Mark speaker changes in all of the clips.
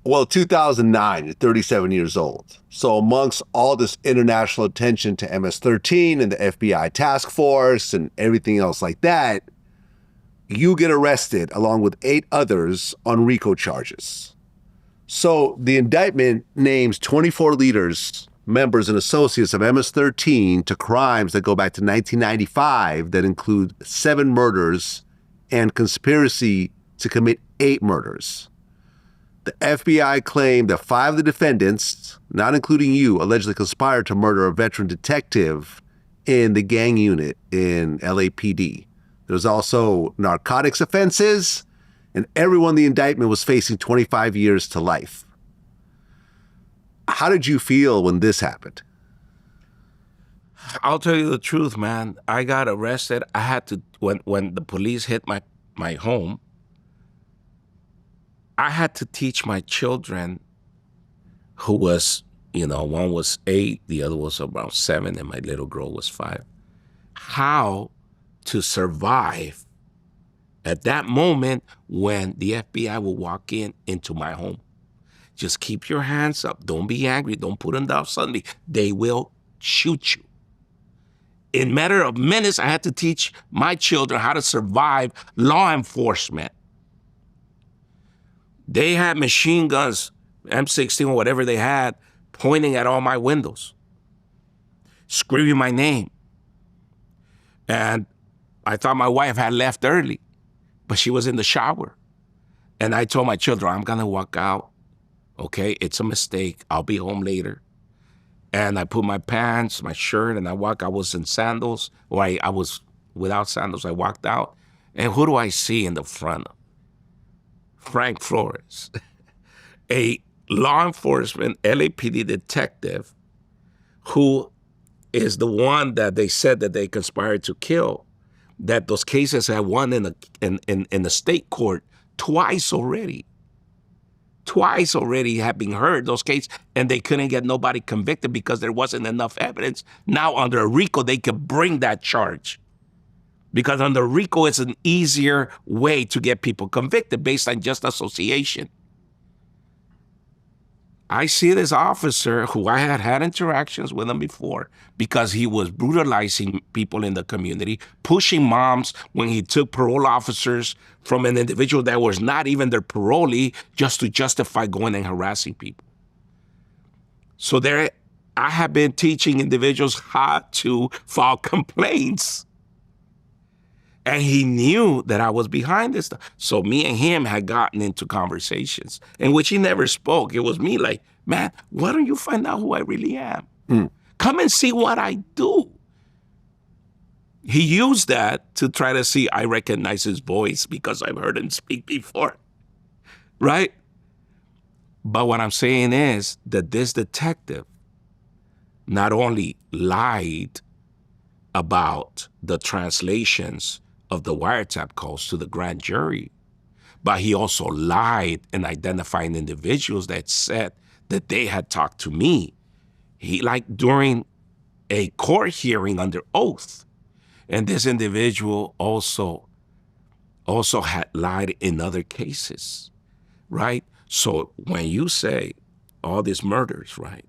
Speaker 1: Well, 2009, you're 37 years old. So amongst all this international attention to MS-13 and the FBI task force and everything else like that, you get arrested along with 8 others on RICO charges. So the indictment names 24 leaders, members, and associates of MS-13 to crimes that go back to 1995 that include 7 murders and conspiracy to commit 8 murders. The FBI claimed that 5 of the defendants, not including you, allegedly conspired to murder a veteran detective in the gang unit in LAPD. There's also narcotics offenses, and everyone in the indictment was facing 25 years to life. How did you feel when this happened?
Speaker 2: I'll tell you the truth, man. I got arrested. I had to, when the police hit my home, I had to teach my children, who was, one was 8, the other was around 7, and my little girl was 5, how to survive at that moment when the FBI will walk into my home. Just keep your hands up. Don't be angry. Don't put them down suddenly. They will shoot you. In a matter of minutes, I had to teach my children how to survive law enforcement. They had machine guns, M16 or whatever they had, pointing at all my windows, screaming my name. And I thought my wife had left early, but she was in the shower. And I told my children, I'm gonna walk out, okay? It's a mistake, I'll be home later. And I put my pants, my shirt, and I was in sandals, or I was without sandals. I walked out, and who do I see in the front? Frank Flores, a law enforcement LAPD detective who is the one that they said that they conspired to kill, that those cases had won in the state court twice already. Twice already had been heard, those cases, and they couldn't get nobody convicted because there wasn't enough evidence. Now under a RICO, they could bring that charge. Because under RICO, it's an easier way to get people convicted based on just association. I see this officer who I had interactions with him before because he was brutalizing people in the community, pushing moms when he took parole officers from an individual that was not even their parolee just to justify going and harassing people. So I have been teaching individuals how to file complaints. And he knew that I was behind this stuff. So me and him had gotten into conversations in which he never spoke. It was me like, man, why don't you find out who I really am? Come and see what I do. He used that to try to see I recognize his voice because I've heard him speak before, right? But what I'm saying is that this detective not only lied about the translations of the wiretap calls to the grand jury, but he also lied in identifying individuals that said that they had talked to me. He, like during a court hearing under oath, and this individual also had lied in other cases, right? So when you say all these murders, right,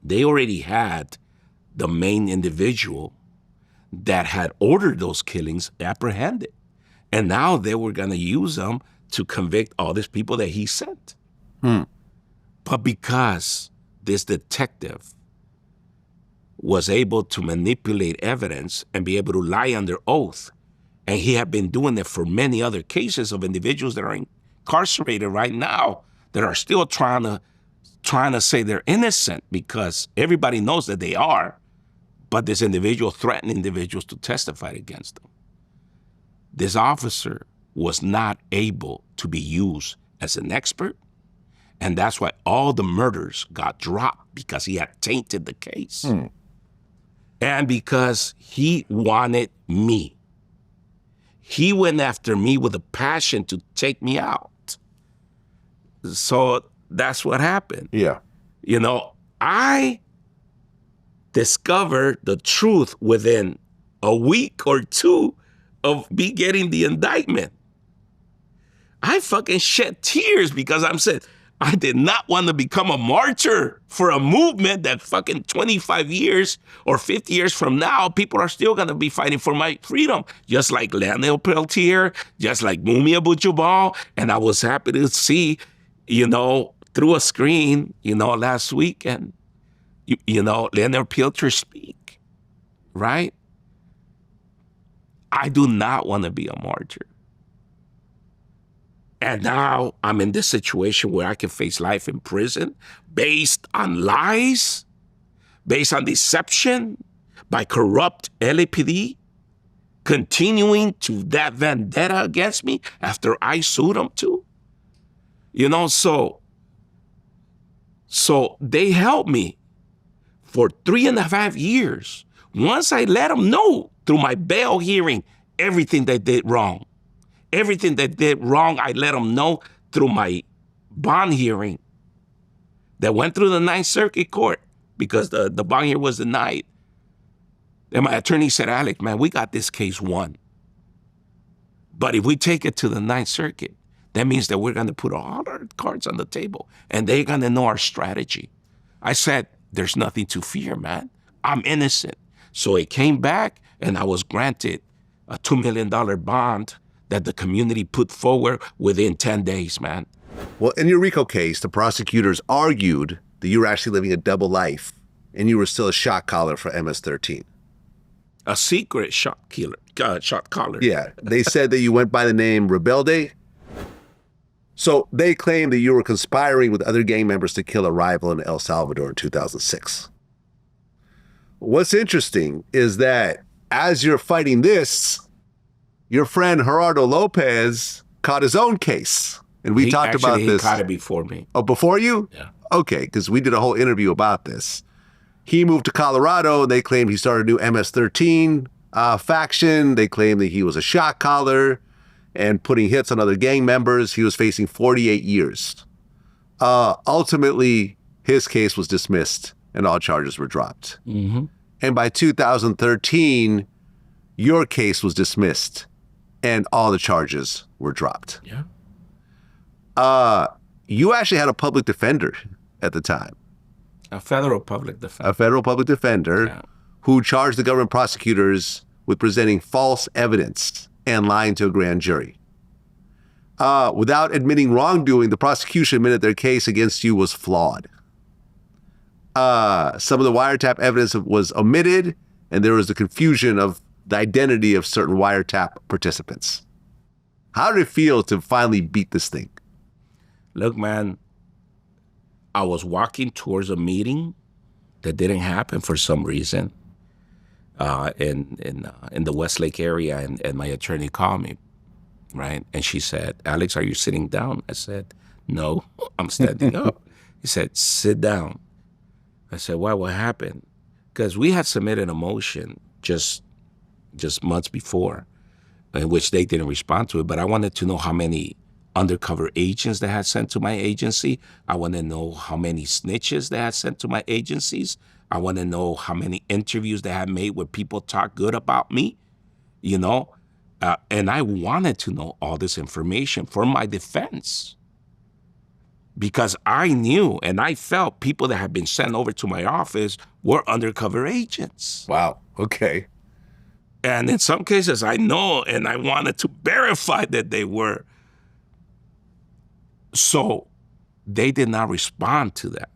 Speaker 2: they already had the main individual that had ordered those killings apprehended. And now they were gonna use them to convict all these people that he sent. But because this detective was able to manipulate evidence and be able to lie under oath, and he had been doing it for many other cases of individuals that are incarcerated right now that are still trying to say they're innocent because everybody knows that they are, but this individual threatened individuals to testify against them. This officer was not able to be used as an expert, and that's why all the murders got dropped, because he had tainted the case. And because he wanted me. He went after me with a passion to take me out. So that's what happened.
Speaker 1: Yeah.
Speaker 2: I discovered the truth within a week or two of me getting the indictment. I fucking shed tears because I'm saying, I did not want to become a martyr for a movement that fucking 25 years or 50 years from now, people are still going to be fighting for my freedom. Just like Leonel Peltier, just like Mumia Bujubal. And I was happy to see, through a screen, last week, and, Leonel Peltier speak, right? I do not want to be a martyr. And now I'm in this situation where I can face life in prison based on lies, based on deception by corrupt LAPD, continuing to that vendetta against me after I sued them too. So they helped me for 3.5 years. Once I let them know through my bail hearing everything they did wrong. Everything they did wrong, I let them know through my bond hearing that went through the Ninth Circuit Court because the bond hearing was denied. And my attorney said, Alex, man, we got this case won. But if we take it to the Ninth Circuit, that means that we're going to put all our cards on the table and they're going to know our strategy. I said, there's nothing to fear, man. I'm innocent. So it came back and I was granted a $2 million bond that the community put forward within 10 days, man.
Speaker 1: Well, in your RICO case, the prosecutors argued that you were actually living a double life and you were still a shot caller for MS-13.
Speaker 2: A secret shot caller.
Speaker 1: Yeah, they said that you went by the name Rebelde. So they claim that you were conspiring with other gang members to kill a rival in El Salvador in 2006. What's interesting is that as you're fighting this, your friend Gerardo Lopez caught his own case. And we talked about this.
Speaker 2: He caught it before me.
Speaker 1: Oh, before you?
Speaker 2: Yeah.
Speaker 1: Okay, because we did a whole interview about this. He moved to Colorado, and they claimed he started a new MS-13 faction. They claimed that he was a shot caller and putting hits on other gang members. He was facing 48 years. Ultimately, his case was dismissed, and all charges were dropped.
Speaker 2: Mm-hmm.
Speaker 1: And by 2013, your case was dismissed, and all the charges were dropped.
Speaker 2: Yeah.
Speaker 1: You actually had a public defender at the time.
Speaker 2: A federal public defender.
Speaker 1: A federal public defender,
Speaker 2: yeah,
Speaker 1: who charged the government prosecutors with presenting false evidence and lying to a grand jury. Without admitting wrongdoing, the prosecution admitted their case against you was flawed. Some of the wiretap evidence was omitted, and there was the confusion of the identity of certain wiretap participants. How did it feel to finally beat this thing?
Speaker 2: Look, man, I was walking towards a meeting that didn't happen for some reason in the Westlake area, and my attorney called me, right? And she said, Alex, are you sitting down? I said, no, I'm standing up. He said, sit down. I said, why, what happened? Because we had submitted a motion just months before in which they didn't respond to it, but I wanted to know how many undercover agents they had sent to my agency. I want to know how many snitches they had sent to my agencies. I want to know how many interviews they had made where people talk good about me, and I wanted to know all this information for my defense because I knew and I felt people that had been sent over to my office were undercover agents.
Speaker 1: Wow. Okay.
Speaker 2: And in some cases I know, and I wanted to verify that they were. So they did not respond to that.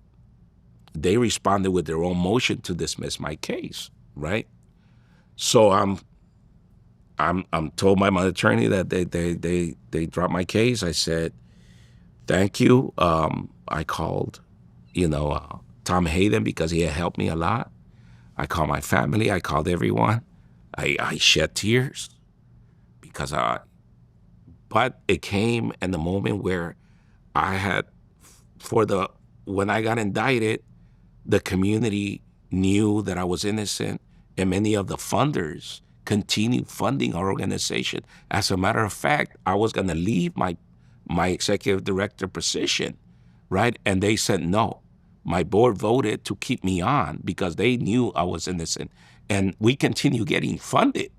Speaker 2: They responded with their own motion to dismiss my case, right? So I'm told by my attorney that they dropped my case. I said, thank you. I called, Tom Hayden because he had helped me a lot. I called my family. I called everyone. I shed tears because but it came in the moment where I had, when I got indicted, the community knew that I was innocent, and many of the funders continued funding our organization. As a matter of fact, I was going to leave my executive director position, right? And they said no. My board voted to keep me on because they knew I was innocent. And we continue getting funded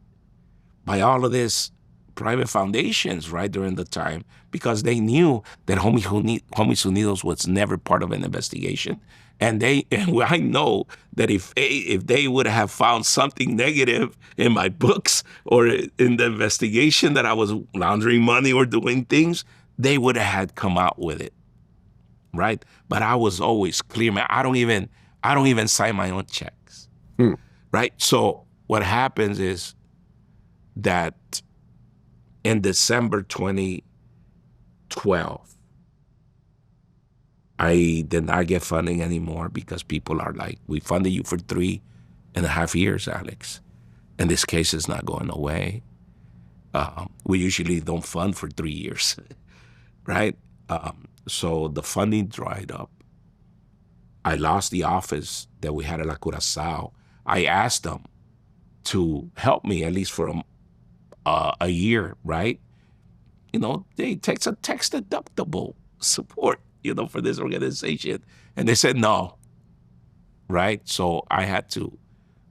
Speaker 2: by all of this private foundations, right, during the time, because they knew that Homies Unidos was never part of an investigation. And I know that if they would have found something negative in my books or in the investigation that I was laundering money or doing things, they would have had come out with it, right? But I was always clear, man. I don't even sign my own checks, right? So what happens is that in December 2012, I did not get funding anymore because people are like, we funded you for 3.5 years, Alex, and this case is not going away. We usually don't fund for 3 years, right? So the funding dried up. I lost the office that we had at La Curazao. I asked them to help me at least for a year, right? You know, they take a tax deductible support, you know, for this organization. And they said no, right? So I had to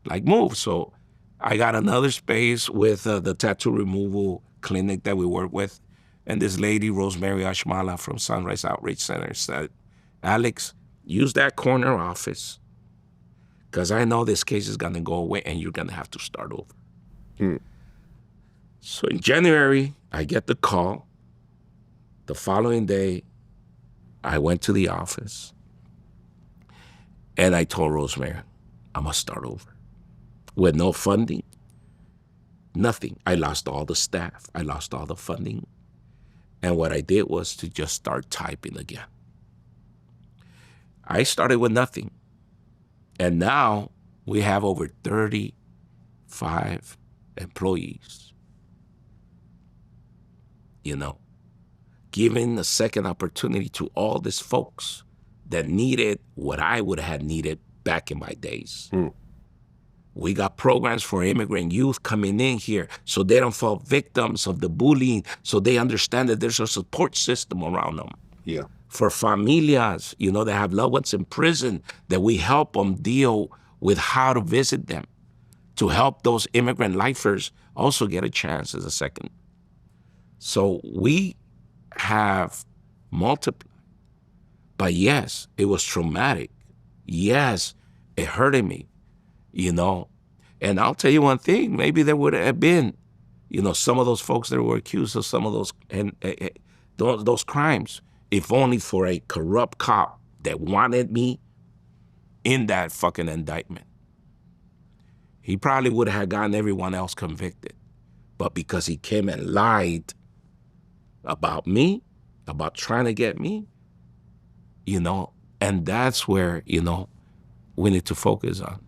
Speaker 2: like move. So I got another space with the tattoo removal clinic that we work with. And this lady, Rosemary Ashmala from Sunrise Outreach Center, said, Alex, use that corner office because I know this case is going to go away and you're going to have to start over. So in January, I get the call. The following day, I went to the office and I told Rosemary, I must start over. With no funding, nothing. I lost all the staff. I lost all the funding. And what I did was to just start typing again. I started with nothing. And now we have over 35 employees. You know, giving a second opportunity to all these folks that needed what I would have needed back in my days. We got programs for immigrant youth coming in here so they don't fall victims of the bullying, so they understand that there's a support system around them.
Speaker 1: Yeah.
Speaker 2: For familias, you know, that have loved ones in prison, that we help them deal with how to visit them, to help those immigrant lifers also get a chance as a second. So we have multiplied. But yes, it was traumatic. Yes, it hurted me, you know. And I'll tell you one thing, maybe there would have been, you know, some of those folks that were accused of some of those crimes, if only for a corrupt cop that wanted me in that fucking indictment. He probably would have gotten everyone else convicted. But because he came and lied about me, about trying to get me, you know, and that's where, you know, we need to focus on.